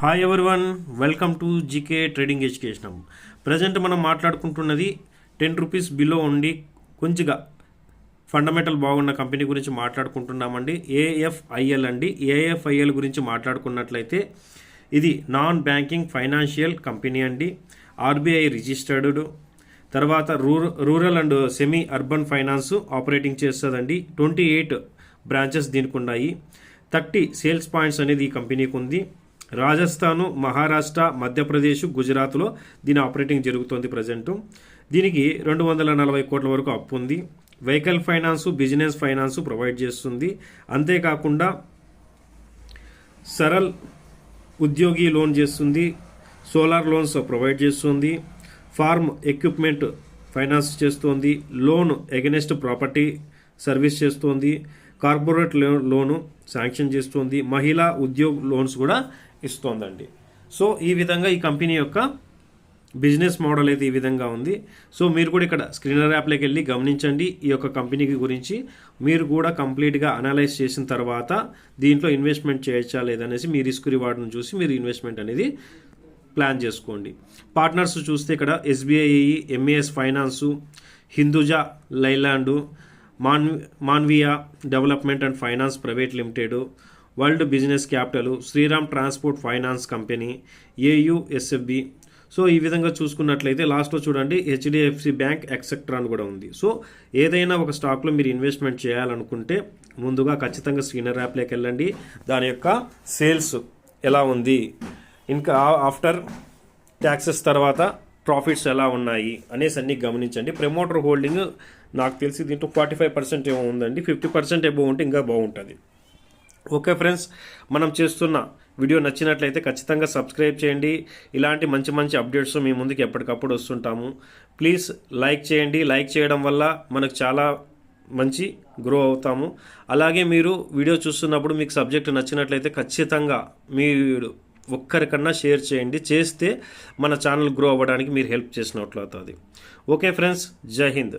Hi everyone, welcome to GK trading education. Present మనం మాట్లాడుకుంటున్నది 10 rupees below ఉండి కొంచెంగా fundamental బాగున్న కంపెనీ గురించి మాట్లాడుకుంటున్నామండి. ఏఎఫ్ఐఎల్ అండి. ఏఎఫ్ఐఎల్ గురించి మాట్లాడుకున్నట్లయితే ఇది నాన్ బ్యాంకింగ్ ఫైనాన్షియల్ కంపెనీ అండి. RBI registered. తర్వాత rural and semi urban finance operating చేస్తుందండి. 28 బ్రాంచెస్ దీనికి ఉన్నాయి. 30 సేల్స్ పాయింట్స్ అనేది ఈ కంపెనీకి ఉంది. రాజస్థాను, మహారాష్ట్ర, మధ్యప్రదేశ్, గుజరాత్లో దీని ఆపరేటింగ్ జరుగుతుంది ప్రజెంటు. దీనికి 240 కోట్ల వరకు అప్పు ఉంది. Vehicle finance, business finance provide చేస్తుంది. అంతేకాకుండా సరల్ ఉద్యోగి లోన్ చేస్తుంది. సోలార్ లోన్స్ ప్రొవైడ్ చేస్తుంది. ఫార్మ్ ఎక్విప్మెంట్ ఫైనాన్స్ చేస్తుంది. లోన్ ఎగెనెస్ట్ ప్రాపర్టీ సర్వీస్ చేస్తుంది. కార్పొరేట్ లోను శాంక్షన్ చేస్తుంది. మహిళా ఉద్యోగ్ లోన్స్ కూడా ఇస్తోందండి. సో ఈ విధంగా ఈ కంపెనీ యొక్క బిజినెస్ మోడల్ అయితే ఈ విధంగా ఉంది. సో మీరు కూడా ఇక్కడ స్క్రీనర్ యాప్లోకి వెళ్ళి గమనించండి. ఈ యొక్క కంపెనీకి గురించి మీరు కూడా కంప్లీట్గా అనలైజ్ చేసిన తర్వాత దీంట్లో ఇన్వెస్ట్మెంట్ చేయొచ్చా లేదనేసి మీ రిస్క్ రివార్డ్ను చూసి మీరు ఇన్వెస్ట్మెంట్ అనేది ప్లాన్ చేసుకోండి. పార్ట్నర్స్ చూస్తే ఇక్కడ SBI, MAS finance, Hinduja Leyland, Manvia development and finance private limited, world business capital, Shriram transport finance company, AUSFB. So ఈ విధంగా చూసుకున్నట్లయితే లాస్ట్లో చూడండి హెచ్డిఎఫ్సి బ్యాంక్ ఎక్సెట్రా అని కూడా ఉంది. సో ఏదైనా ఒక స్టాక్లో మీరు ఇన్వెస్ట్మెంట్ చేయాలనుకుంటే ముందుగా ఖచ్చితంగా స్క్రీనర్ యాప్లోకి వెళ్ళండి. దాని యొక్క సేల్స్ ఎలా ఉంది, ఇంకా ఆఫ్టర్ ట్యాక్సెస్ తర్వాత ప్రాఫిట్స్ ఎలా ఉన్నాయి అనేసి అన్నీ గమనించండి. ప్రమోటర్ హోల్డింగ్ నాకు తెలిసి దీంట్లో 45% ఏమో ఉందండి. 50% ఎబో ఉంటే ఇంకా బాగుంటుంది. ఓకే ఫ్రెండ్స్, మనం చేస్తున్న వీడియో నచ్చినట్లయితే ఖచ్చితంగా సబ్స్క్రైబ్ చేయండి. ఇలాంటి మంచి మంచి అప్డేట్స్ మీ ముందుకు ఎప్పటికప్పుడు వస్తుంటాము. ప్లీజ్ లైక్ చేయండి. లైక్ చేయడం వల్ల మనకు చాలా మంచి గ్రో అవుతాము. అలాగే మీరు వీడియో చూస్తున్నప్పుడు మీకు సబ్జెక్ట్ నచ్చినట్లయితే ఖచ్చితంగా మీరు ఒక్కరికన్నా షేర్ చేయండి. చేస్తే మన ఛానల్ గ్రో అవ్వడానికి మీరు హెల్ప్ చేసినట్లు అవుతుంది. ఓకే ఫ్రెండ్స్, జై హింద్.